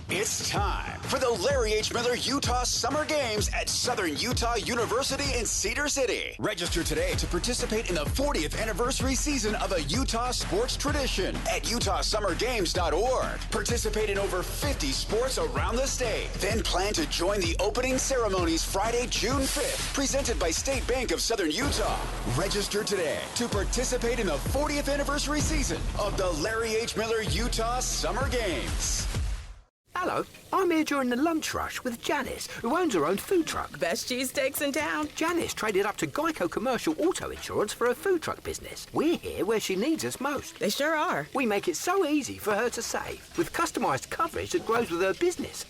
It's time for the Larry H. Miller Utah Summer Games at Southern Utah University in Cedar City. Register today to participate in the 40th anniversary season of a Utah sports tradition at utahsummergames.org. Participate in over 50 sports around the state. Then plan to join the opening ceremonies Friday, June 5th, presented by State Bank of Southern Utah. Register today to participate in the 40th anniversary season of the Larry H. Miller Utah Summer Games. Hello, I'm here during the lunch rush with Janice, who owns her own food truck. Best cheesesteaks in town. Janice traded up to Geico Commercial Auto Insurance for her food truck business. We're here where she needs us most. They sure are. We make it so easy for her to save, with customised coverage that grows with her business.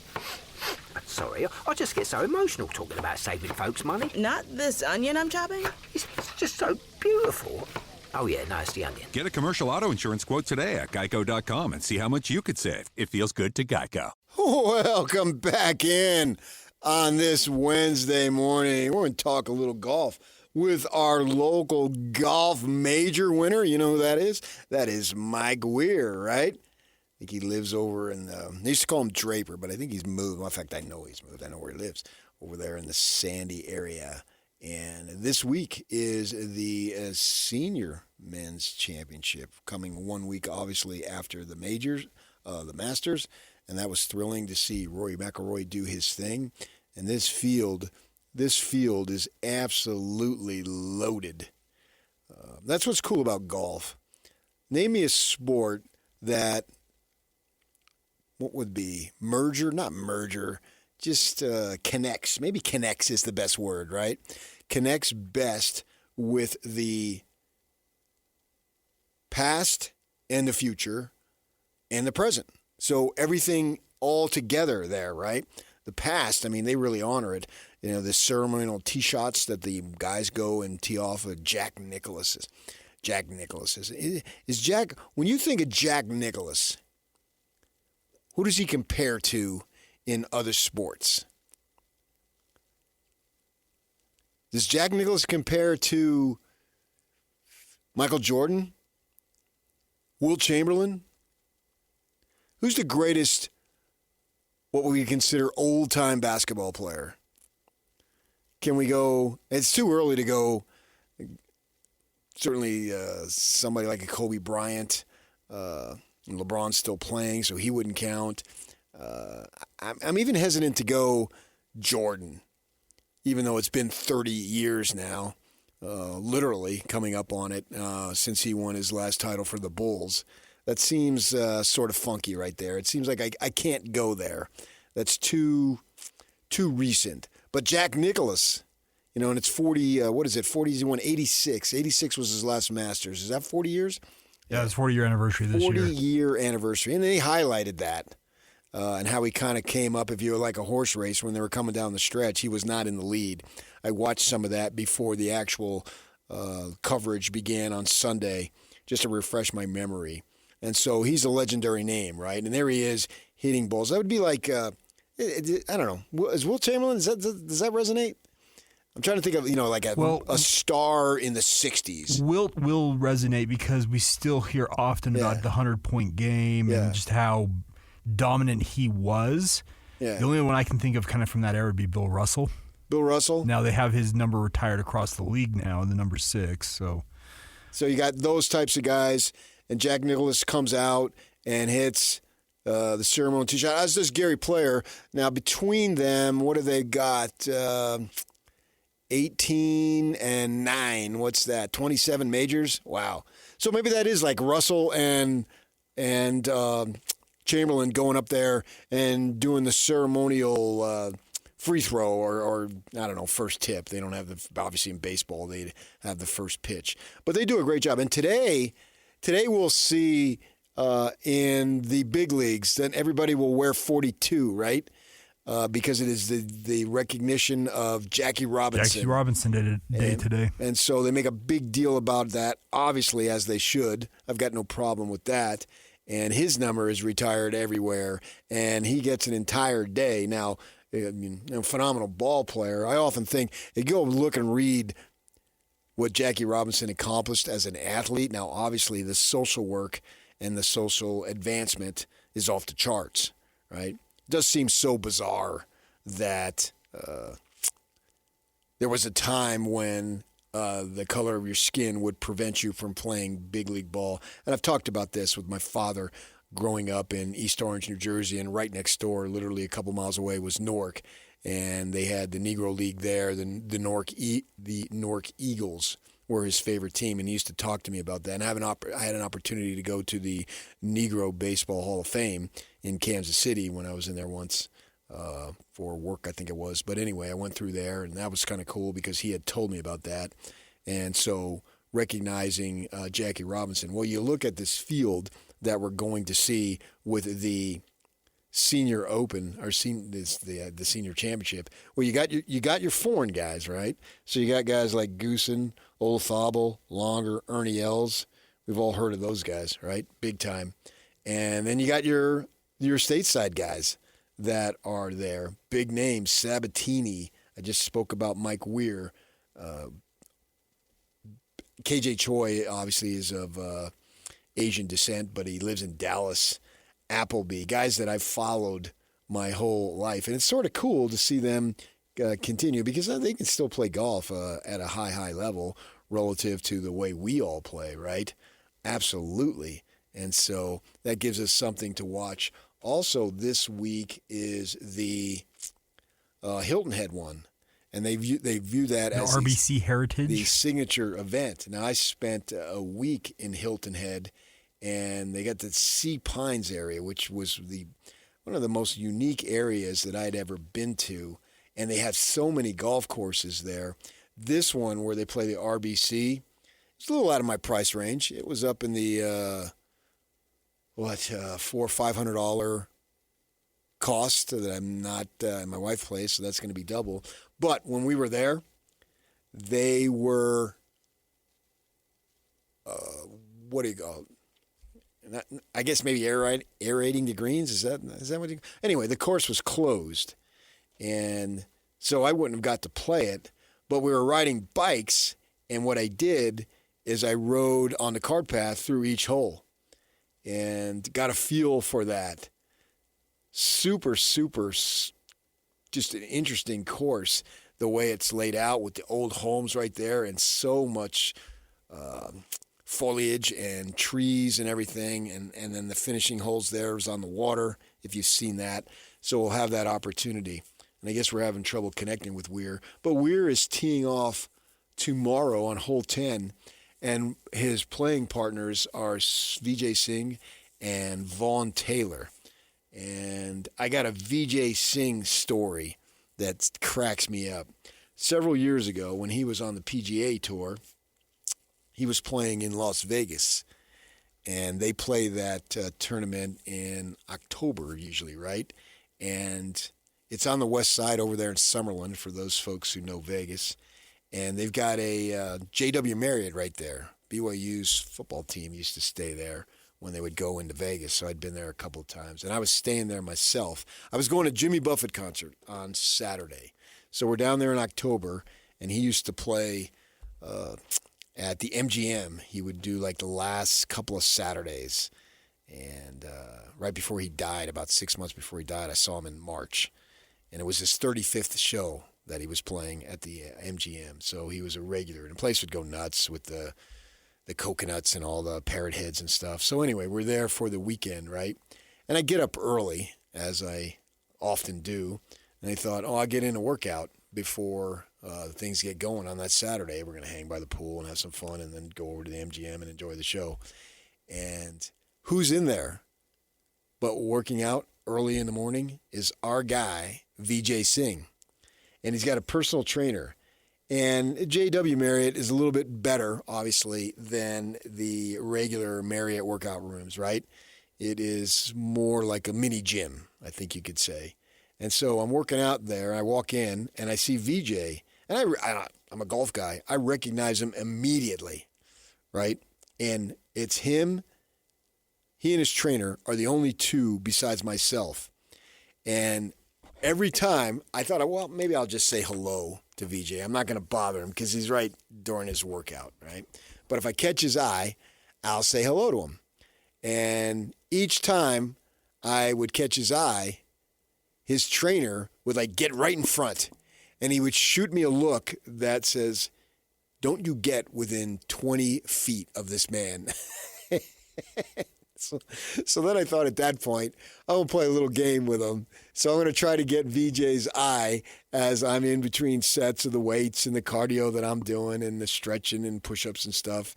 Sorry, I just get so emotional talking about saving folks money. Not this onion I'm chopping? It's just so beautiful. Oh yeah, no, it's the onion. Get a commercial auto insurance quote today at geico.com and see how much you could save. It feels good to Geico. Welcome back in on this Wednesday morning. We're going to talk a little golf with our local golf major winner. You know who that is? That is Mike Weir, right? I think he lives over in they used to call him Draper, but I think he's moved. Well, in fact, I know he's moved. I know where he lives, over there in the Sandy area. And this week is the senior men's championship, coming 1 week, obviously, after the majors, the Masters. And that was thrilling to see Rory McIlroy do his thing. And this field is absolutely loaded. That's what's cool about golf. Name me a sport that, what would be, just connects. Maybe connects is the best word, right? Connects best with the past and the future and the present. So everything all together there, right? The past, I mean, they really honor it. You know, the ceremonial tee shots that the guys go and tee off of Jack Nicklaus's. Is Jack, when you think of Jack Nicklaus, who does he compare to in other sports? Does Jack Nicklaus compare to Michael Jordan? Wilt Chamberlain? Who's the greatest, what we consider old-time basketball player? Can we go, it's too early to go, certainly somebody like a Kobe Bryant. LeBron's still playing, so he wouldn't count. I'm even hesitant to go Jordan, even though it's been 30 years now, literally coming up on it, since he won his last title for the Bulls. That seems sort of funky right there. It seems like I can't go there. That's too recent. But Jack Nicklaus, you know, and it's 40, 40, he won 86. 86 was his last Masters. Is that 40 years? Yeah, it's 40-year anniversary this year. 40-year anniversary. And they highlighted that. And how he kind of came up, if you were like a horse race, when they were coming down the stretch, he was not in the lead. I watched some of that before the actual coverage began on Sunday, just to refresh my memory. And so he's a legendary name, right? And there he is hitting balls. That would be like, I don't know, is Wilt Chamberlain, does that resonate? I'm trying to think of, like a star in the 60s. Wilt will resonate because we still hear often about the 100-point game and just how dominant he was. Yeah. The only one I can think of kind of from that era would be Bill Russell. Bill Russell? Now they have his number retired across the league now, the number 6. So you got those types of guys, and Jack Nicklaus comes out and hits the ceremonial tee shot, as does Gary Player. Now between them, what have they got? 18 and 9. What's that? 27 majors? Wow. So maybe that is like Russell and Chamberlain going up there and doing the ceremonial free throw or I don't know, first tip. They don't have obviously in baseball they have the first pitch. But they do a great job. And today we'll see in the big leagues that everybody will wear 42, right? Because it is the recognition of Jackie Robinson. Jackie Robinson day today. And so they make a big deal about that, obviously, as they should. I've got no problem with that. And his number is retired everywhere, and he gets an entire day. Now, phenomenal ball player. I often think, you go look and read what Jackie Robinson accomplished as an athlete. Now, obviously, the social work and the social advancement is off the charts, right? does seem so bizarre that there was a time when the color of your skin would prevent you from playing big league ball. And I've talked about this with my father growing up in East Orange, New Jersey, and right next door, literally a couple miles away, was Newark. And they had the Negro League there. The Newark Eagles were his favorite team, and he used to talk to me about that. And I had an opportunity to go to the Negro Baseball Hall of Fame in Kansas City when I was in there once for work, I think it was. But anyway, I went through there, and that was kind of cool because he had told me about that. And so recognizing Jackie Robinson, well, you look at this field that we're going to see with the Senior Open or the Senior Championship. Well, you got your foreign guys, right? So you got guys like Goosen, Olafable, Longer, Ernie Els. We've all heard of those guys, right? Big time. And then you got your stateside guys that are there. Big names, Sabatini. I just spoke about Mike Weir. KJ Choi obviously is of Asian descent, but he lives in Dallas. Appleby, guys that I've followed my whole life. And it's sort of cool to see them continue because they can still play golf at a high level relative to the way we all play, right? Absolutely. And so that gives us something to watch. Also, this week is the Hilton Head one. And they view that as RBC Heritage, the signature event. Now, I spent a week in Hilton Head, and they got the Sea Pines area, which was one of the most unique areas that I'd ever been to. And they have so many golf courses there. This one, where they play the RBC, it's a little out of my price range. It was up in the $400 or $500 cost that I'm not. My wife plays, so that's going to be double. But when we were there, they were what do you call it? I guess maybe aerating the greens. Is that what you? Anyway, the course was closed, and so I wouldn't have got to play it. But we were riding bikes, and what I did is I rode on the cart path through each hole, and got a feel for that. Super, just an interesting course. The way it's laid out with the old homes right there, and so much foliage and trees and everything, and then the finishing holes there is on the water, if you've seen that. So we'll have that opportunity. And I guess we're having trouble connecting with Weir. But Weir is teeing off tomorrow on hole 10, and his playing partners are Vijay Singh and Vaughn Taylor. And I got a Vijay Singh story that cracks me up. Several years ago, when he was on the PGA Tour, he was playing in Las Vegas, and they play that tournament in October usually, right? And it's on the west side over there in Summerlin for those folks who know Vegas. And they've got a J.W. Marriott right there. BYU's football team used to stay there when they would go into Vegas, so I'd been there a couple of times. And I was staying there myself. I was going to Jimmy Buffett concert on Saturday. So we're down there in October, and he used to play at the MGM. He would do like the last couple of Saturdays. And right before he died, about 6 months before he died, I saw him in March. And it was his 35th show that he was playing at the MGM. So he was a regular. And the place would go nuts with the coconuts and all the parrot heads and stuff. So anyway, we're there for the weekend, right? And I get up early, as I often do. And I thought, I'll get in a workout before things get going on that Saturday. We're going to hang by the pool and have some fun and then go over to the MGM and enjoy the show. And who's in there but working out early in the morning is our guy, Vijay Singh. And he's got a personal trainer. And J.W. Marriott is a little bit better, obviously, than the regular Marriott workout rooms, right? It is more like a mini gym, I think you could say. And so I'm working out there. I walk in, and I see VJ. And I'm a golf guy. I recognize him immediately, right? And it's him. He and his trainer are the only two besides myself. And every time I thought, well, maybe I'll just say hello to VJ. I'm not going to bother him because he's right during his workout, right? But if I catch his eye, I'll say hello to him. And each time I would catch his eye, his trainer would like get right in front and he would shoot me a look that says, "Don't you get within 20 feet of this man." So then I thought at that point, I'm going to play a little game with him. So I'm going to try to get VJ's eye as I'm in between sets of the weights and the cardio that I'm doing and the stretching and push-ups and stuff.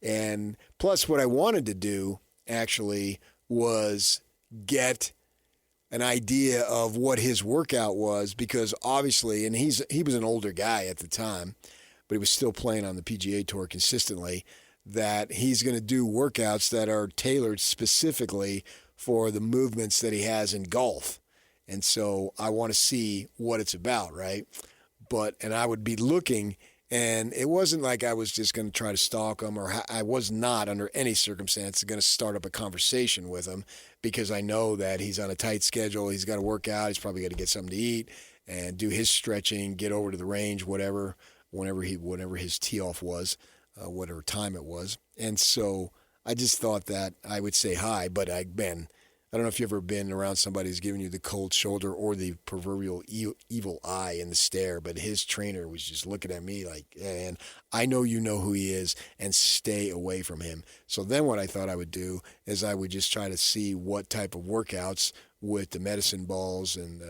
And plus what I wanted to do actually was get an idea of what his workout was, because obviously, and he was an older guy at the time, but he was still playing on the PGA Tour consistently, that he's going to do workouts that are tailored specifically for the movements that he has in golf. And so I want to see what it's about, right? And I would be looking, and it wasn't like I was just going to try to stalk him, or I was not under any circumstance going to start up a conversation with him, because I know that he's on a tight schedule. He's got to work out. He's probably got to get something to eat and do his stretching, get over to the range, whenever his tee off was. Whatever time it was. And so I just thought that I would say hi, but I don't know if you've ever been around somebody who's giving you the cold shoulder or the proverbial evil eye in the stare, but his trainer was just looking at me like, and I know you know who he is, and stay away from him. So then what I thought I would do is I would just try to see what type of workouts with the medicine balls and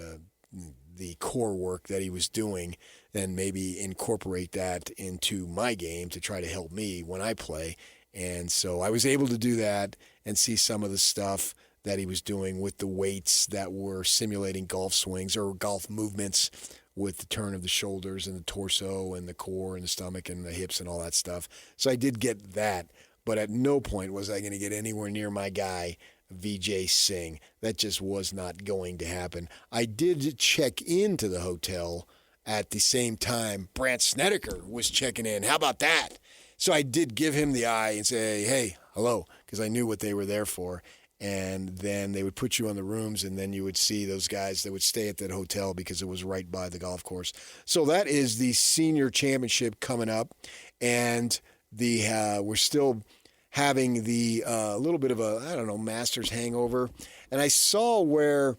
the core work that he was doing, and maybe incorporate that into my game to try to help me when I play. And so I was able to do that and see some of the stuff that he was doing with the weights that were simulating golf swings or golf movements with the turn of the shoulders and the torso and the core and the stomach and the hips and all that stuff. So I did get that, but at no point was I going to get anywhere near my guy, Vijay Singh. That just was not going to happen. I did check into the hotel at the same time Brandt Snedeker was checking in. How about that? So I did give him the eye and say, hey, hello, because I knew what they were there for. And then they would put you on the rooms, and then you would see those guys that would stay at that hotel because it was right by the golf course. So that is the senior championship coming up, and we're still having the little bit of a, Masters hangover. And I saw where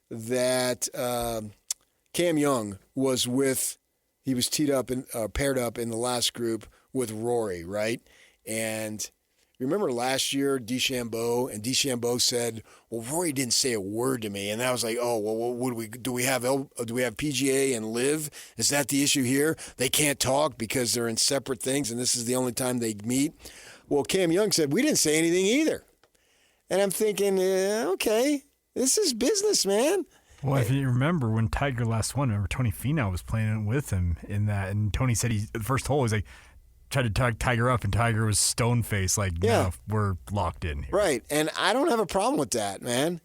that Cam Young was he was teed up and paired up in the last group with Rory, right? And remember last year, DeChambeau said, well, Rory didn't say a word to me. And I was like, oh, well, do we have PGA and Live? Is that the issue here? They can't talk because they're in separate things, and this is the only time they meet. Well, Cam Young said, we didn't say anything either. And I'm thinking, okay, this is business, man. Well, if you remember when Tiger last won, remember Tony Finau was playing with him in that, and Tony said the first hole, he's like, tried to tug Tiger up, and Tiger was stone-faced, like, no, we're locked in here. Right, and I don't have a problem with that, man,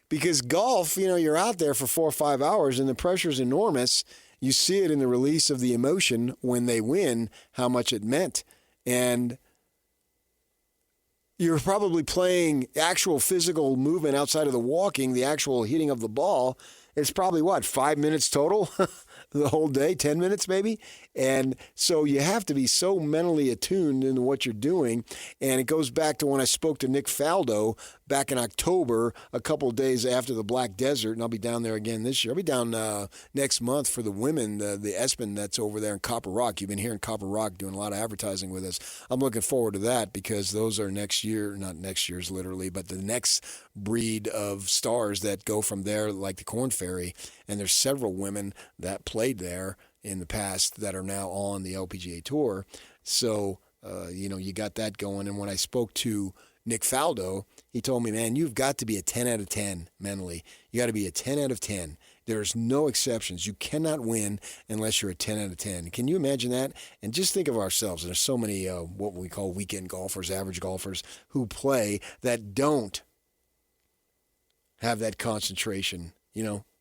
because golf, you're out there for 4 or 5 hours, and the pressure's enormous. You see it in the release of the emotion when they win, how much it meant. And you're probably playing actual physical movement outside of the walking, the actual hitting of the ball. It's probably, 5 minutes total the whole day, 10 minutes maybe? And so you have to be so mentally attuned into what you're doing. And it goes back to when I spoke to Nick Faldo back in October, a couple of days after the Black Desert, and I'll be down there again this year. I'll be down next month for the women, the ESPN that's over there in Copper Rock. You've been here in Copper Rock doing a lot of advertising with us. I'm looking forward to that because those are next year, not next year's literally, but the next breed of stars that go from there, like the Korn Ferry. And there's several women that played there in the past that are now on the LPGA Tour. So, you got that going. And when I spoke to Nick Faldo, he told me, man, you've got to be a 10 out of 10 mentally. You got to be a 10 out of 10. There's no exceptions. You cannot win unless you're a 10 out of 10. Can you imagine that? And just think of ourselves. There's so many what we call weekend golfers, average golfers, who play that don't have that concentration.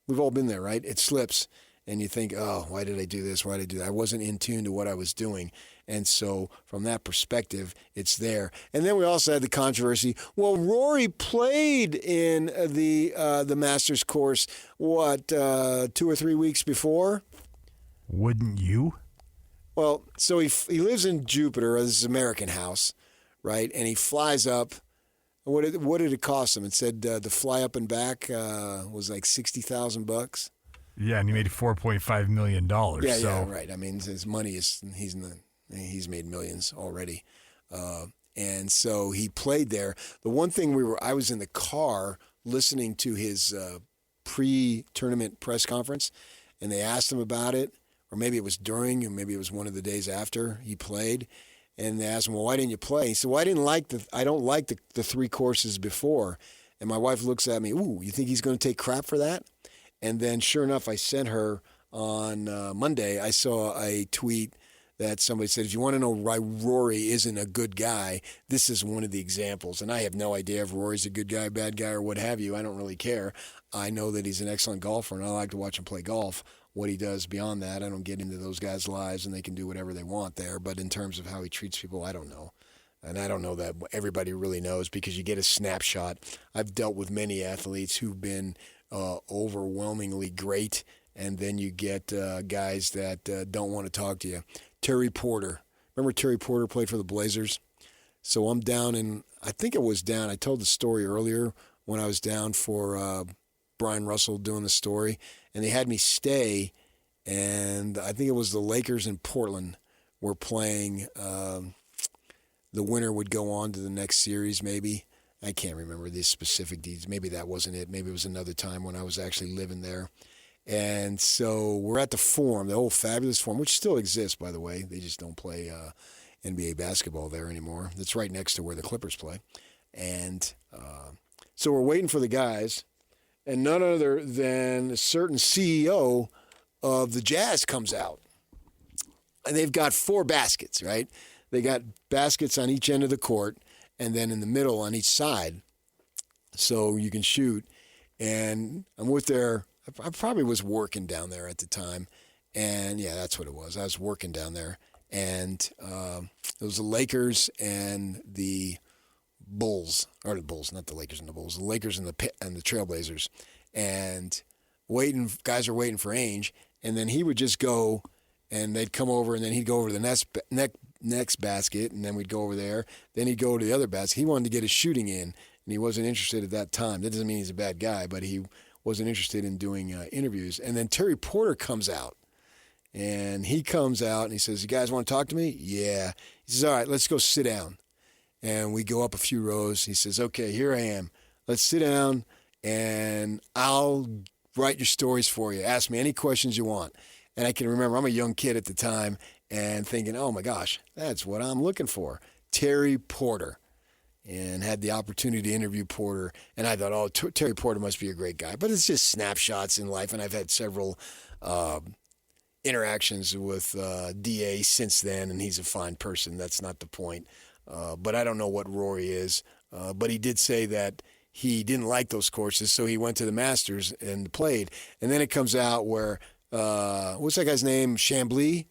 We've all been there, right? It slips. And you think, oh, why did I do this? Why did I do that? I wasn't in tune to what I was doing. And so from that perspective, it's there. And then we also had the controversy. Well, Rory played in the Masters course, 2 or 3 weeks before? Wouldn't you? Well, so he lives in Jupiter, this is American House, right? And he flies up What did it cost him? It said the fly up and back was like $60,000. Yeah, and he made $4.5 million. Yeah, right. I mean, his money is he's made millions already, and so he played there. The one thing I was in the car listening to his pre-tournament press conference, and they asked him about it, or maybe it was during, or maybe it was one of the days after he played. And they asked him, well, why didn't you play? He said, well, I don't like the 3 courses before. And my wife looks at me, ooh, you think he's going to take crap for that? And then sure enough, I sent her on Monday, I saw a tweet that somebody said, if you want to know why Rory isn't a good guy, this is one of the examples. And I have no idea if Rory's a good guy, bad guy, or what have you. I don't really care. I know that he's an excellent golfer, and I like to watch him play golf. What he does beyond that, I don't get into those guys' lives, and they can do whatever they want there. But in terms of how he treats people, I don't know. And I don't know that everybody really knows because you get a snapshot. I've dealt with many athletes who've been overwhelmingly great, and then you get guys that don't want to talk to you. Terry Porter. Remember Terry Porter played for the Blazers? So I'm down I told the story earlier when I was down for Brian Russell doing the story. And they had me stay, and I think it was the Lakers in Portland were playing. The winner would go on to the next series, maybe. I can't remember the specific details. Maybe that wasn't it. Maybe it was another time when I was actually living there. And so we're at the Forum, the old fabulous Forum, which still exists, by the way. They just don't play NBA basketball there anymore. It's right next to where the Clippers play. And so we're waiting for the guys. And none other than a certain CEO of the Jazz comes out. And they've got 4 baskets, right? They got baskets on each end of the court and then in the middle on each side so you can shoot. And I'm with I probably was working down there at the time. And, yeah, that's what it was. I was working down there. And it was the Lakers and the Bulls, or the Bulls, not the Lakers and the Bulls, the Lakers and the Trailblazers, and guys are waiting for Ainge, and then he would just go, and they'd come over, and then he'd go over to the next basket, and then we'd go over there, then he'd go to the other basket. He wanted to get his shooting in, and he wasn't interested at that time. That doesn't mean he's a bad guy, but he wasn't interested in doing interviews. And then Terry Porter comes out, and he comes out, and he says, you guys want to talk to me? Yeah. He says, all right, let's go sit down. And we go up a few rows. He says, okay, here I am. Let's sit down, and I'll write your stories for you. Ask me any questions you want. And I can remember I'm a young kid at the time and thinking, oh, my gosh, that's what I'm looking for. Terry Porter. And had the opportunity to interview Porter. And I thought, oh, Terry Porter must be a great guy. But it's just snapshots in life, and I've had several interactions with DA since then, and he's a fine person. That's not the point. But I don't know what Rory is. But he did say that he didn't like those courses, so he went to the Masters and played. And then it comes out where, what's that guy's name? Chambly?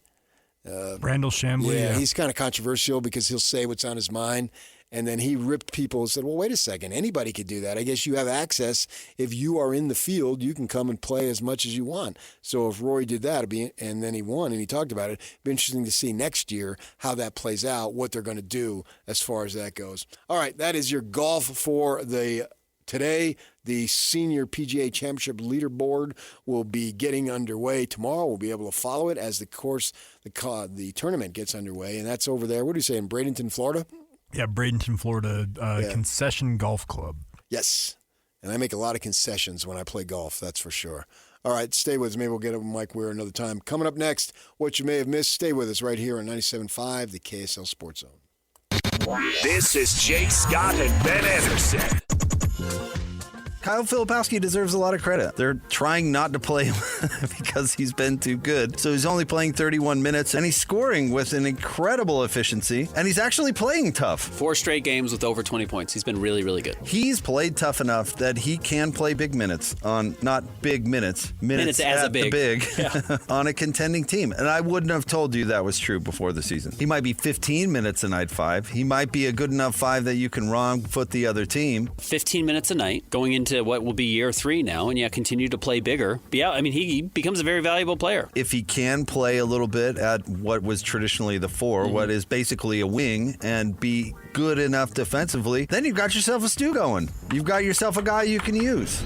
Brandel Chambly. Yeah, he's kind of controversial because he'll say what's on his mind. And then he ripped people and said, well, wait a second. Anybody could do that. I guess you have access. If you are in the field, you can come and play as much as you want. So if Rory did that, and then he won and he talked about it, it'd be interesting to see next year how that plays out, what they're going to do as far as that goes. All right, that is your golf for today. The Senior PGA Championship leaderboard will be getting underway tomorrow. We'll be able to follow it as the tournament gets underway. And that's over there. What do you say, in Bradenton, Florida? Yeah, Bradenton, Florida, Concession Golf Club. Yes, and I make a lot of concessions when I play golf, that's for sure. All right, stay with us. Maybe we'll get Mike Weir another time. Coming up next, what you may have missed, stay with us right here on 97.5, the KSL Sports Zone. This is Jake Scott and Ben Anderson. Kyle Filipowski deserves a lot of credit. They're trying not to play him because he's been too good. So he's only playing 31 minutes, and he's scoring with an incredible efficiency, and he's actually playing tough. 4 straight games with over 20 points. He's been really, really good. He's played tough enough that he can play big minutes on, not big minutes as at a big. The big yeah. on a contending team. And I wouldn't have told you that was true before the season. He might be 15 minutes a night 5. He might be a good enough 5 that you can wrong foot the other team. 15 minutes a night going into into what will be year 3 now, and continue to play bigger. But yeah, I mean, he becomes a very valuable player. If he can play a little bit at what was traditionally the 4, what is basically a wing, and be good enough defensively, then you've got yourself a stew going. You've got yourself a guy you can use.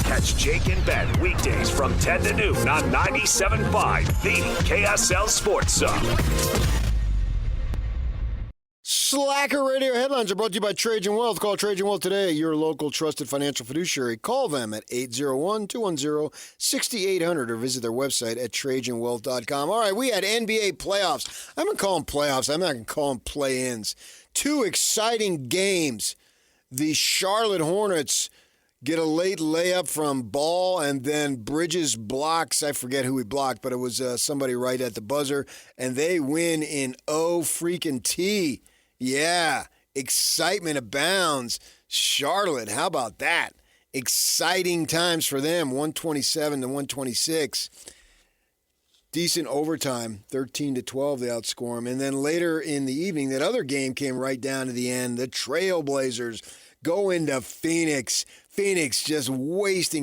Catch Jake and Ben weekdays from 10 to noon on 97.5, the KSL Sports Zone. Slacker Radio headlines are brought to you by Trajan Wealth. Call Trajan Wealth today, your local trusted financial fiduciary. Call them at 801-210-6800 or visit their website at TrajanWealth.com. All right, we had NBA playoffs. I'm going to call them playoffs. I'm not going to call them play-ins. 2 exciting games. The Charlotte Hornets get a late layup from Ball, and then Bridges blocks. I forget who he blocked, but it was somebody right at the buzzer, and they win in O-freaking-T. Yeah, excitement abounds. Charlotte, how about that? Exciting times for them, 127 to 126. Decent overtime, 13-12 they outscore them. And then later in the evening, that other game came right down to the end. The Trailblazers go into Phoenix. Phoenix just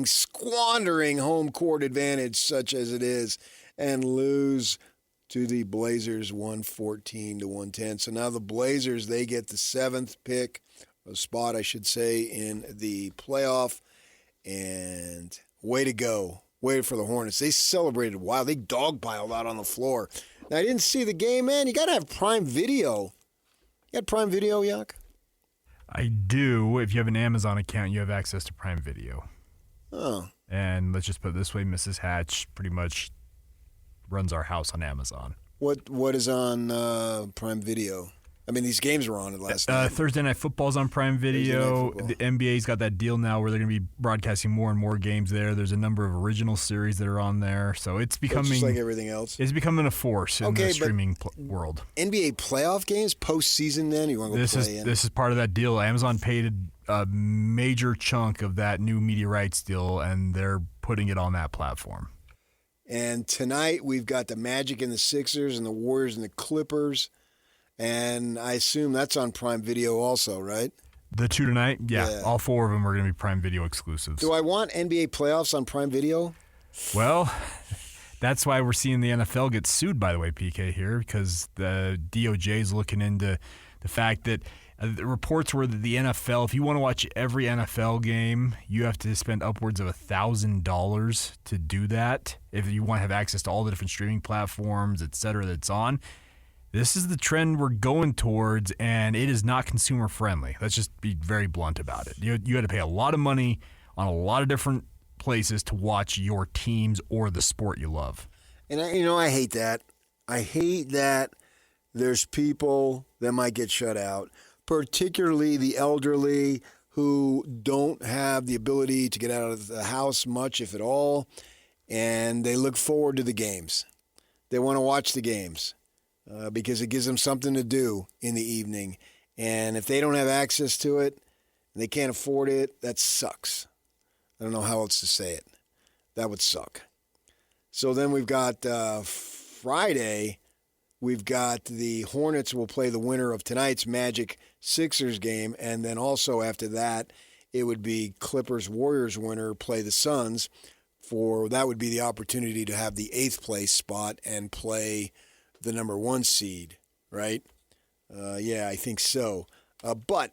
squandering home court advantage such as it is, and lose to the Blazers 114 to 110. So now the Blazers, they get the 7th pick, a spot I should say, in the playoff. And way to go. Way for the Hornets. They celebrated wild. They dogpiled out on the floor. Now, I didn't see the game, man. You got to have Prime Video. You got Prime Video, Yak? I do. If you have an Amazon account, you have access to Prime Video. Oh. And let's just put it this way, Mrs. Hatch pretty much runs our house on Amazon. What is on Prime Video? I mean, these games were on it last night. Thursday Night Football's on Prime Video. The NBA's got that deal now where they're going to be broadcasting more and more games there. There's a number of original series that are on there. So it's becoming... just like everything else. It's becoming a force in the streaming world. NBA playoff games, postseason then? You want to go play in? This is part of that deal. Amazon paid a major chunk of that new media rights deal, and they're putting it on that platform. And tonight we've got the Magic and the Sixers and the Warriors and the Clippers. And I assume that's on Prime Video also, right? The 2 tonight? Yeah. All 4 of them are going to be Prime Video exclusives. Do I want NBA playoffs on Prime Video? Well, that's why we're seeing the NFL get sued, by the way, PK, here, because the DOJ is looking into the fact that the reports were that the NFL, if you want to watch every NFL game, you have to spend upwards of $1,000 to do that if you want to have access to all the different streaming platforms, et cetera, that's on. This is the trend we're going towards, and it is not consumer friendly. Let's just be very blunt about it. You got to pay a lot of money on a lot of different places to watch your teams or the sport you love. And I hate that. I hate that there's people that might get shut out, particularly the elderly who don't have the ability to get out of the house much, if at all, and they look forward to the games. They want to watch the games. Because it gives them something to do in the evening. And if they don't have access to it, and they can't afford it, that sucks. I don't know how else to say it. That would suck. So then we've got Friday, we've got the Hornets will play the winner of tonight's Magic-Sixers game, and then also after that, it would be Clippers-Warriors winner play the Suns. That would be the opportunity to have the 8th place spot and play the number 1 seed, right? Yeah, I think so. But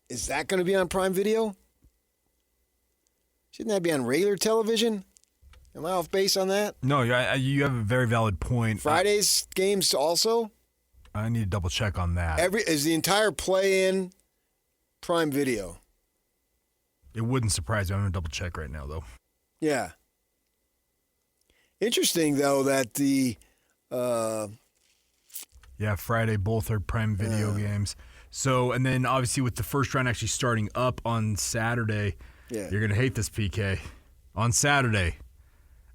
is that going to be on Prime Video? Shouldn't that be on regular television? Am I off base on that? No, you have a very valid point. Friday's games also? I need to double check on that. Is the entire play-in Prime Video? It wouldn't surprise me. I'm going to double check right now, though. Yeah. Interesting, though, that the... Friday, both are Prime Video games. So, and then obviously with the first round actually starting up on Saturday, you're going to hate this, PK. On Saturday,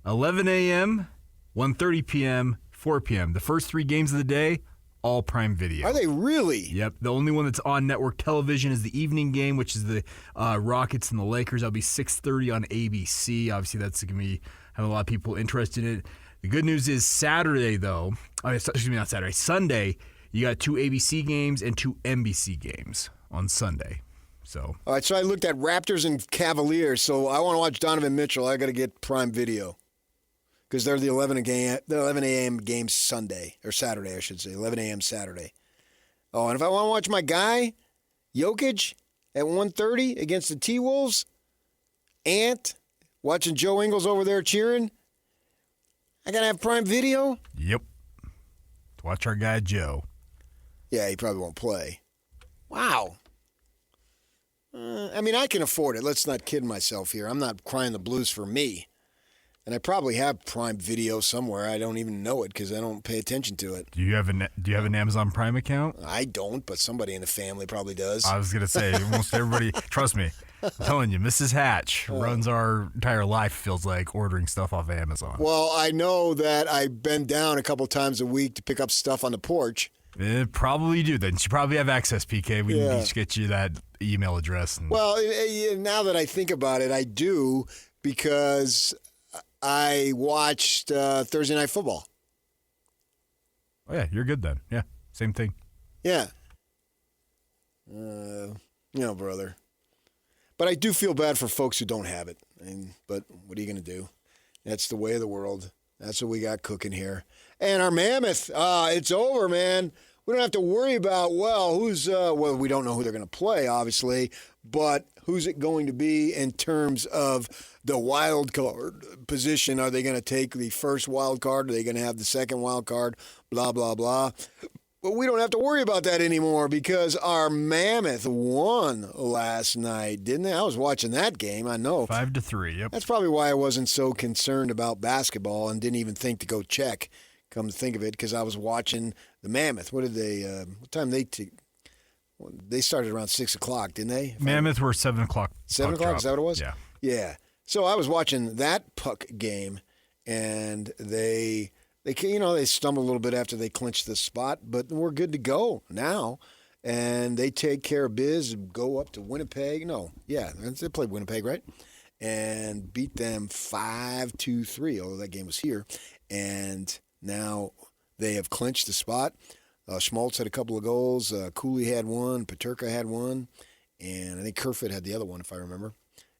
11 a.m., 1:30 p.m., 4 p.m. The first 3 games of the day, all Prime Video. Are they really? Yep. The only one that's on network television is the evening game, which is the Rockets and the Lakers. That'll be 6:30 on ABC. Obviously, that's going to have a lot of people interested in it. The good news is Saturday, though. Not Saturday. Sunday, you got 2 ABC games and 2 NBC games on Sunday. So all right, so I looked at Raptors and Cavaliers. So I want to watch Donovan Mitchell. I got to get Prime Video because they're the 11 a.m. game Sunday or Saturday, I should say, 11 a.m. Saturday. Oh, and if I want to watch my guy Jokic at 1:30 against the T-Wolves, watching Joe Ingles over there cheering, I got to have Prime Video? Yep. Watch our guy Joe. Yeah, he probably won't play. Wow. I mean, I can afford it. Let's not kid myself here. I'm not crying the blues for me. And I probably have Prime Video somewhere. I don't even know it because I don't pay attention to it. Do you have an Amazon Prime account? I don't, but somebody in the family probably does. I was going to say, almost everybody, trust me, I'm telling you, Mrs. Hatch runs our entire life, feels like, ordering stuff off of Amazon. Well, I know that I bend down a couple times a week to pick up stuff on the porch. Probably do. Then you probably have access, PK. We can each get you that email address. Well, now that I think about it, I do because I watched Thursday Night Football. Oh, yeah, you're good then. Yeah, same thing. Yeah. Brother. But I do feel bad for folks who don't have it. But what are you going to do? That's the way of the world. That's what we got cooking here. And our Mammoth, it's over, man. We don't have to worry about, we don't know who they're going to play, obviously, but who's it going to be in terms of the wild card position? Are they going to take the first wild card? Are they going to have the second wild card? Blah, blah, blah. But we don't have to worry about that anymore because our Mammoth won last night, didn't they? I was watching that game, I know. 5-3, yep. That's probably why I wasn't so concerned about basketball and didn't even think to go check, come to think of it, because I was watching the Mammoth. What time they started around 6 o'clock, didn't they? Mammoth were 7 o'clock. 7 o'clock, is that what it was? Yeah. Yeah. So I was watching that puck game, and they stumbled a little bit after they clinched the spot, but we're good to go now. And they take care of biz and go up to Winnipeg. They played Winnipeg, right? And beat them 5-3, although that game was here. And now they have clinched the spot. Schmaltz had a couple of goals. Cooley had one. Peterka had one. And I think Kerfoot had the other one, if I remember.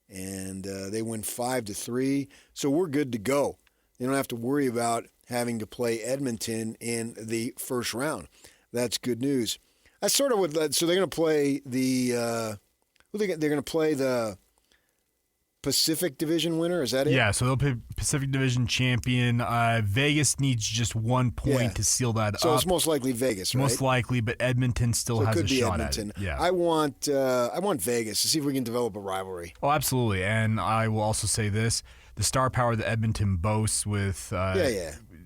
And they win 5-3. So we're good to go. You don't have to worry about having to play Edmonton in the first round. That's good news. I sort of would. So they're going to play the. They're going to play the Pacific Division winner. Is that it? Yeah. So they'll play Pacific Division champion. Vegas needs just 1 point to seal that up. So it's most likely Vegas, right? Most likely, but Edmonton still has a shot Edmonton. at it. Yeah. I want Vegas to see if we can develop a rivalry. Oh, absolutely. And I will also say this: the star power that Edmonton boasts with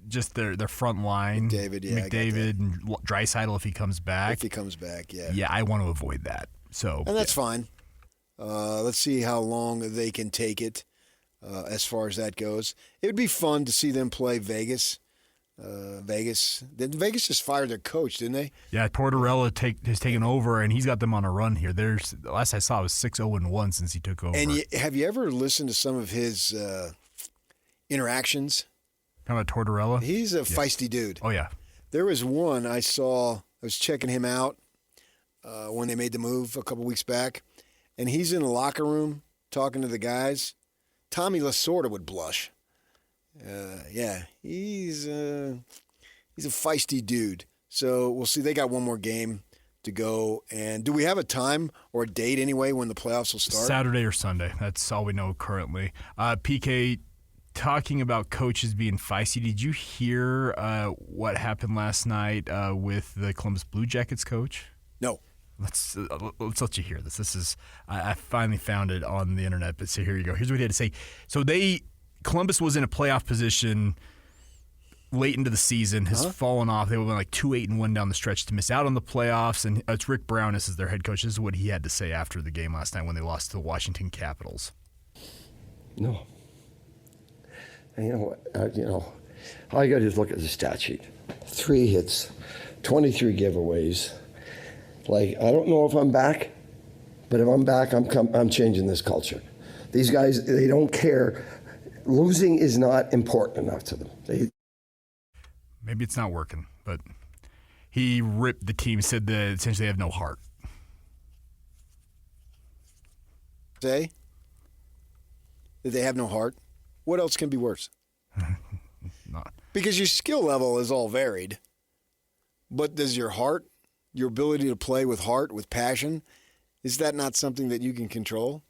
just their front line, McDavid and Draisaitl if he comes back. Yeah, I want to avoid that. So, and that's fine. Let's see how long they can take it as far as that goes. It would be fun to see them play Vegas. Vegas just fired their coach, didn't they? Yeah, Tortorella has taken over, and he's got them on a run here. The last I saw was 6-0-1 since he took over. And have you ever listened to some of his interactions? Talking about Tortorella? He's a feisty dude. Oh, yeah. There was one I saw, I was checking him out when they made the move a couple weeks back, and he's in the locker room talking to the guys. Tommy Lasorda would blush. He's a feisty dude. So we'll see. They got one more game to go. And do we have a time or a date anyway when the playoffs will start? Saturday or Sunday. That's all we know currently. PK, talking about coaches being feisty, did you hear what happened last night with the Columbus Blue Jackets coach? No. Let's let you hear this. This is I finally found it on the internet, but so here you go. Here's what he had to say. So Columbus was in a playoff position late into the season, has fallen off. They went like 2-8-1 down the stretch to miss out on the playoffs, and it's Rick Brown. This is their head coach. This is what he had to say after the game last night when they lost to the Washington Capitals. No. And you know what? All you got to do is look at the stat sheet. 3 hits, 23 giveaways. Like, I don't know if I'm back, but if I'm back, I'm changing this culture. These guys, they don't care. Losing is not important enough to them. Maybe it's not working, but he ripped the team, said that essentially they have no heart. say that they have no heart, what else can be worse? Not. Because your skill level is all varied. But does your heart, your ability to play with heart, with passion, is that not something that you can control?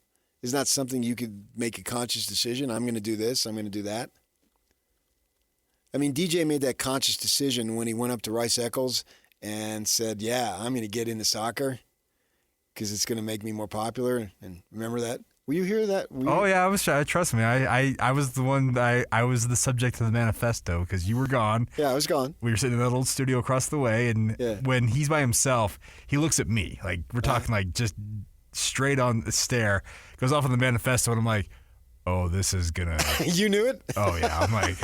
Is not something you could make a conscious decision? I'm going to do this, I'm going to do that. I mean, DJ made that conscious decision when he went up to Rice Eccles and said, yeah, I'm going to get into soccer because it's going to make me more popular. And remember that? Will you hear that? Yeah, I was. Trust me, I was the one. I was the subject of the manifesto because you were gone. Yeah, I was gone. We were sitting in that old studio across the way, and when he's by himself, he looks at me like we're talking like just straight on the stare. Goes off on the manifesto, and I'm like, oh, this is gonna. You knew it? Oh yeah, I'm like,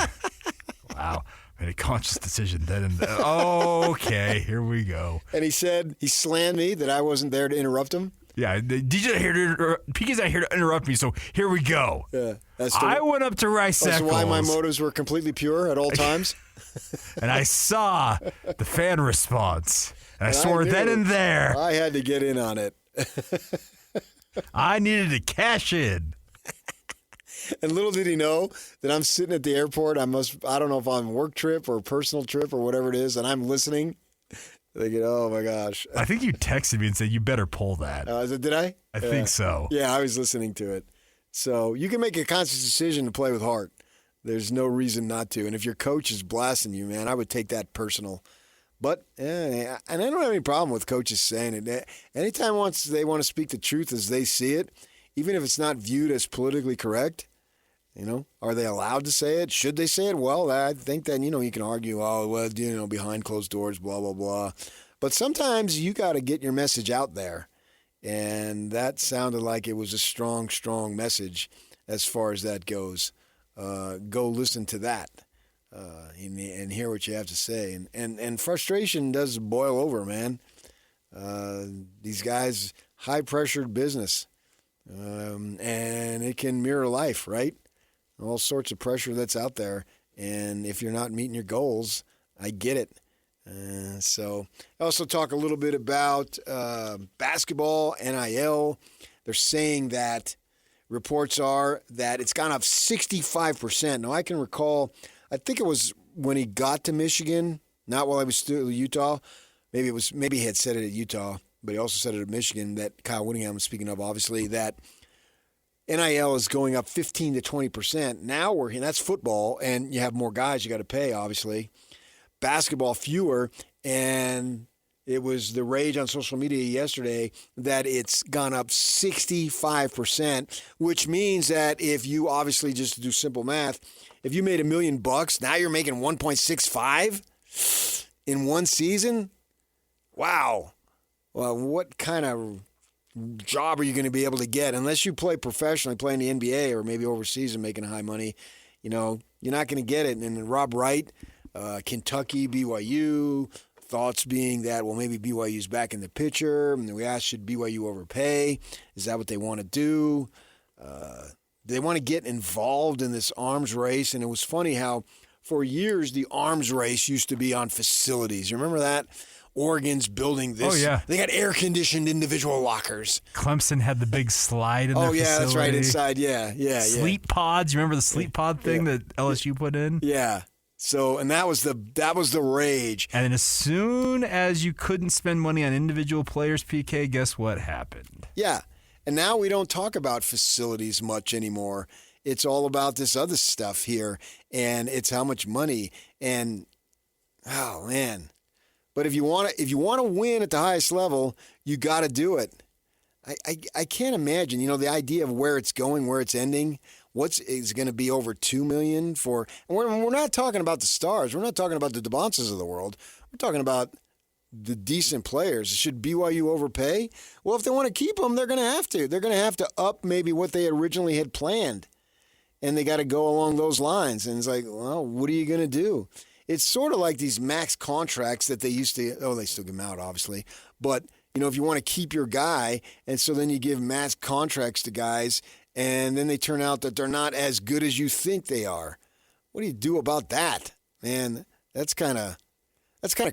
wow. Made a conscious decision then and there. Okay, here we go. And he said he slammed me that I wasn't there to interrupt him. Yeah, PK's not here to interrupt me, so here we go. Yeah, I went up to Rice Eccles. That's why my motives were completely pure at all times. And I saw the fan response. And I swore then and there. I had to get in on it. I needed to cash in. And little did he know that I'm sitting at the airport. I don't know if I'm on a work trip or a personal trip or whatever it is, and I'm listening. Thinking, oh my gosh. I think you texted me and said, you better pull that. Did I? I think so. Yeah, I was listening to it. So you can make a conscious decision to play with heart. There's no reason not to. And if your coach is blasting you, man, I would take that personal. But, and I don't have any problem with coaches saying it. Anytime they want to speak the truth as they see it, even if it's not viewed as politically correct, are they allowed to say it? Should they say it? Well, I think that, you can argue, behind closed doors, blah, blah, blah. But sometimes you got to get your message out there. And that sounded like it was a strong, strong message as far as that goes. Go listen to that and hear what you have to say. And frustration does boil over, man. These guys, high-pressured business. And it can mirror life, right? All sorts of pressure that's out there. And if you're not meeting your goals, I get it. So I also talk a little bit about basketball, NIL. They're saying that reports are that it's gone up 65%. Now, I can recall, I think it was when he got to Michigan, not while I was still at Utah. Maybe he had said it at Utah, but he also said it at Michigan, that Kyle Whittingham was speaking of, obviously, that NIL is going up 15 to 20%. Now and that's football, and you have more guys you got to pay, obviously. Basketball, fewer, and it was the rage on social media yesterday that it's gone up 65%, which means that if you obviously just do simple math, if you made $1 million, now you're making 1.65 in one season. Wow. Well, what kind of job are you going to be able to get unless you play professionally, play in the NBA or maybe overseas and making high money? You're not going to get it. And Rob Wright, Kentucky, BYU, thoughts being that, well, maybe BYU's back in the picture. And we asked, should BYU overpay? Is that what they want to do? They want to get involved in this arms race. And it was funny how for years the arms race used to be on facilities. You remember that? Oregon's building this. Oh, yeah. They got air-conditioned individual lockers. Facility had the big slide in their facility. Oh, yeah, that's right, inside, yeah. Sleep pods. You remember the sleep pod thing that LSU put in? Yeah. So, and that was the rage. And then as soon as you couldn't spend money on individual players, PK, guess what happened? Yeah. And now we don't talk about facilities much anymore. It's all about this other stuff here, and it's how much money. And, oh, man. But if you want to win at the highest level, you got to do it. I can't imagine, the idea of where it's going, where it's ending. Is going to be over $2 million for? And we're not talking about the stars. We're not talking about the DeBonces of the world. We're talking about the decent players. Should BYU overpay? Well, if they want to keep them, they're going to have to. They're going to have to up maybe what they originally had planned, and they got to go along those lines. And it's like, well, what are you going to do? It's sort of like these max contracts that they used to. Oh, they still give them out, obviously, but if you want to keep your guy, and so then you give max contracts to guys, and then they turn out that they're not as good as you think they are. What do you do about that, man? That's kind of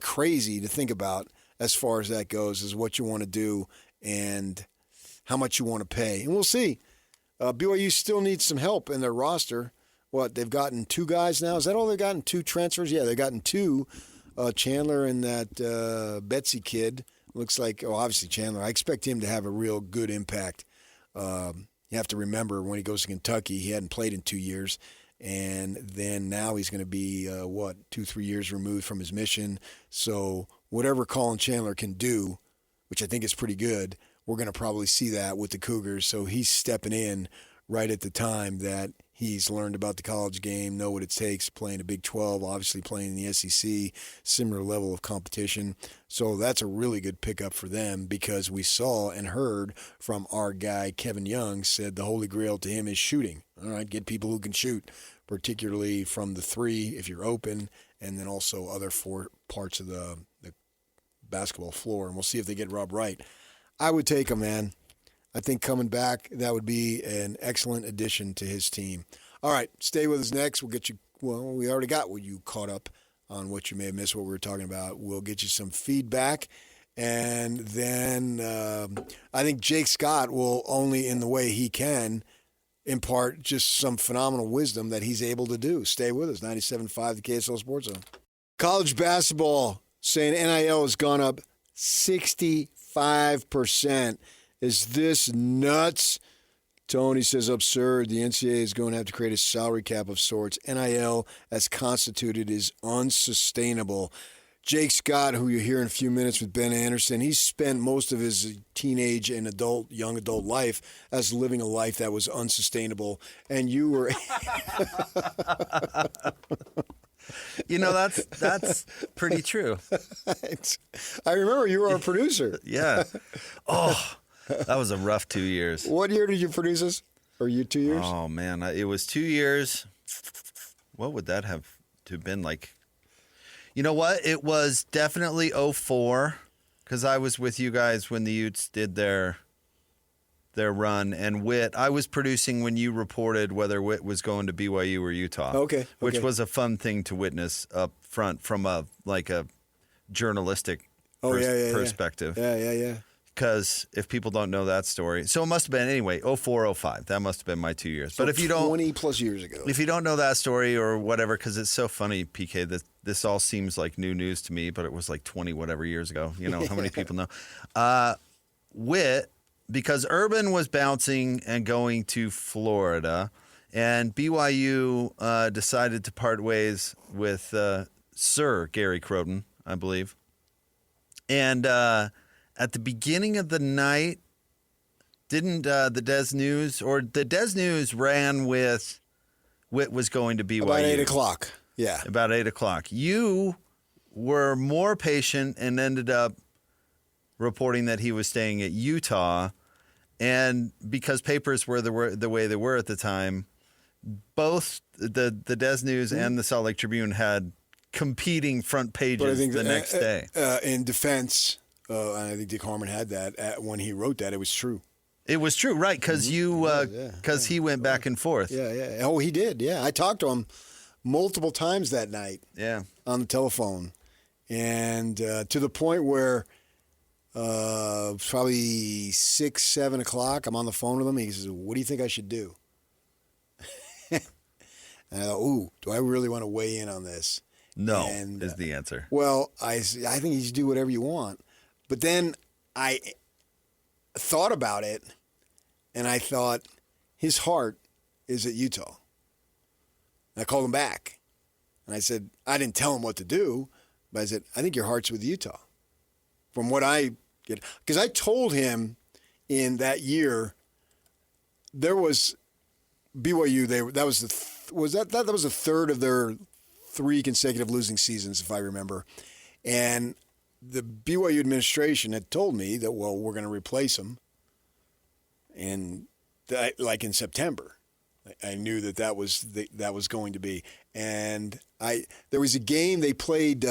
crazy to think about as far as that goes, is what you want to do and how much you want to pay. And we'll see. BYU still needs some help in their roster. What, they've gotten 2 guys now? Is that all they've gotten? 2 transfers? Yeah, they've gotten 2. Chandler and that Betsy kid. Looks like, obviously Chandler. I expect him to have a real good impact. You have to remember when he goes to Kentucky, he hadn't played in 2 years. And then now he's going to be, 2-3 years removed from his mission. So whatever Colin Chandler can do, which I think is pretty good, we're going to probably see that with the Cougars. So he's stepping in right at the time that he's learned about the college game, know what it takes, playing a Big 12, obviously playing in the SEC, similar level of competition. So that's a really good pickup for them because we saw and heard from our guy, Kevin Young, said the holy grail to him is shooting. All right, get people who can shoot, particularly from the 3 if you're open, and then also other 4 parts of the basketball floor. And we'll see if they get Rob Wright. I would take him, man. I think coming back, that would be an excellent addition to his team. All right, stay with us next. We'll get you, well, we already got you caught up on what you may have missed, what we were talking about. We'll get you some feedback. And then I think Jake Scott will, only in the way he can, impart just some phenomenal wisdom that he's able to do. Stay with us. 97.5, the KSL Sports Zone. College basketball, saying NIL has gone up 65%. Is this nuts? Tony says absurd. The NCAA is going to have to create a salary cap of sorts. NIL as constituted is unsustainable. Jake Scott, who you'll hear in a few minutes with Ben Anderson, he's spent most of his teenage and young adult life as living a life that was unsustainable. And you were... You know, that's pretty true. I remember you were a producer. Yeah. Oh, that was a rough 2 years. What year did you produce this? Or you 2 years? Oh, man. It was 2 years. What would that have to have been like? You know what? It was definitely 04 because I was with you guys when the Utes did their run. And Witt, I was producing when you reported whether Witt was going to BYU or Utah. Okay. Which was a fun thing to witness up front from a journalistic perspective. Yeah. Because if people don't know that story, so it must have been anyway 04, 05. That must have been my 2 years. So but if you don't, 20 plus years ago. If you don't know that story or whatever, because it's so funny, PK, that this all seems like new news to me, but it was like 20 whatever years ago. You know how many people know? Witt, because Urban was bouncing and going to Florida, and BYU decided to part ways with Sir Gary Crowden, I believe, and. At the beginning of the night, didn't the Des News ran with Witt was going to BYU. About 8 o'clock, yeah. About 8 o'clock. You were more patient and ended up reporting that he was staying at Utah. And because papers were the way they were at the time, both the Des News and the Salt Lake Tribune had competing front pages the next day. In defense... I think Dick Harmon had that when he wrote that. It was true. It was true, right? Because he went back and forth. Yeah. Oh, he did. Yeah, I talked to him multiple times that night. Yeah, on the telephone, and to the point where probably 6, 7 o'clock, I'm on the phone with him. He says, "What do you think I should do?" And I thought, "Ooh, do I really want to weigh in on this?" No, is the answer. Well, I think you should do whatever you want. But then I thought about it, and I thought his heart is at Utah. And I called him back, and I said, I didn't tell him what to do, but I said, I think your heart's with Utah. From what I get, because I told him in that year there was BYU. That was the third of their 3 consecutive losing seasons, if I remember, and the BYU administration had told me that, well, we're going to replace him, and like in September, I knew that was going to be. And there was a game they played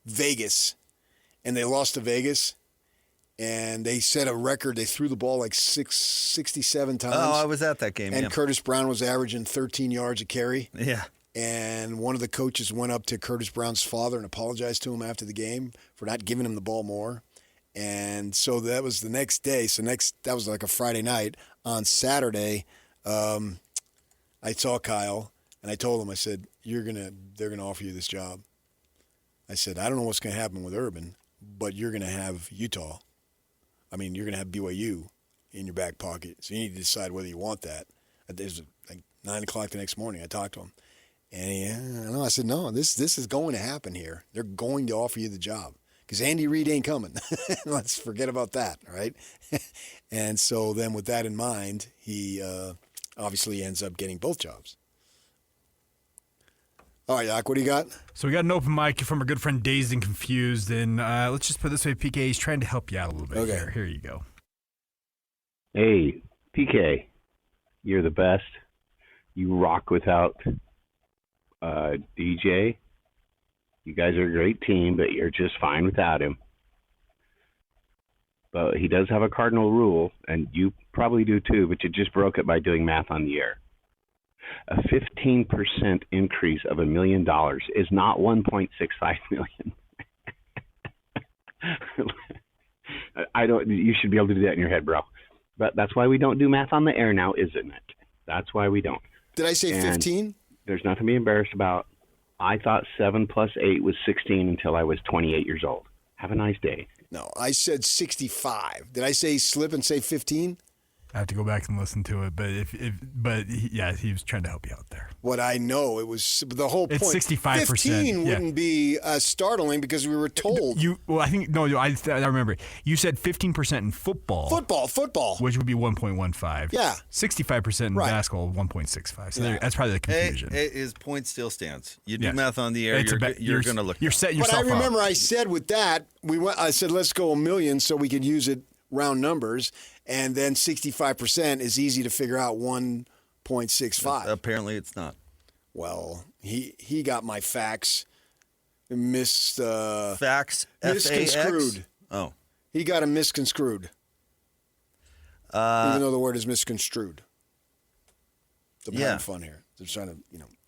Vegas, and they lost to Vegas, and they set a record. They threw the ball like 67 times. Oh, I was at that game. And Curtis Brown was averaging 13 yards a carry. Yeah. And one of the coaches went up to Curtis Brown's father and apologized to him after the game for not giving him the ball more. And so that was the next day. That was like a Friday night. On Saturday, I saw Kyle and I told him, I said, they're gonna offer you this job. I said, I don't know what's gonna happen with Urban, but you're gonna have Utah. I mean, you're gonna have BYU in your back pocket. So you need to decide whether you want that. It was like 9 o'clock the next morning. I talked to him. And I said, no, this is going to happen here. They're going to offer you the job. Because Andy Reid ain't coming. Let's forget about that, right? And so then with that in mind, he obviously ends up getting both jobs. All right, Yak, what do you got? So we got an open mic from our good friend Dazed and Confused. And let's just put it this way, PK, he's trying to help you out a little bit. Okay. Here you go. Hey, PK, you're the best. You rock without DJ. You guys are a great team, but you're just fine without him. But he does have a cardinal rule, and you probably do too, but you just broke it by doing math on the air. A 15% increase of $1 million is not $1.65 million. You should be able to do that in your head, bro. But that's why we don't do math on the air now, isn't it? That's why we don't. Did I say 15? There's nothing to be embarrassed about. I thought 7 plus 8 was 16 until I was 28 years old. Have a nice day. No, I said 65. Did I slip and say 15? I have to go back and listen to it, but he was trying to help you out there. What I know, it was the whole point. It's 65%. 15 wouldn't be startling because we were told. I remember. You said 15% in football. Football. Which would be 1.15. Yeah. 65% in basketball, 1.65. So that's probably the confusion. His point still stands. You do math on the air, you're going to look. You're setting yourself up. But I remember I said with that, I said, let's go $1 million so we could use it round numbers. And then 65% is easy to figure out 1.65. Apparently it's not. Well, he got my facts facts misconstrued. Oh. He got him misconstrued. Even though the word is misconstrued. The having fun here. They're trying to,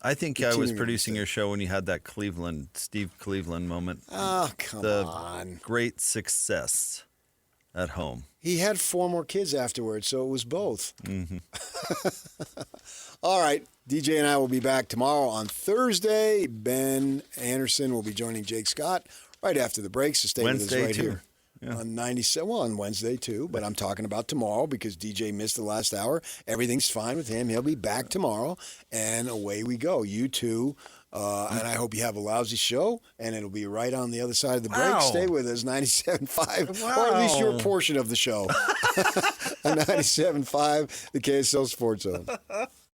I think I was producing your show when you had that Steve Cleveland moment. Oh, come on. Great success at home. He had 4 more kids afterwards, so it was both. Mm-hmm. All right. DJ and I will be back tomorrow on Thursday. Ben Anderson will be joining Jake Scott right after the break, so stay Wednesday with us right too. here. Yeah. On 97, on Wednesday too, but I'm talking about tomorrow because DJ missed the last hour. Everything's fine with him. He'll be back tomorrow, and away we go. You too. And I hope you have a lousy show, and it'll be right on the other side of the break. Stay with us, 97.5, or at least your portion of the show. On 97.5, the KSL Sports Zone.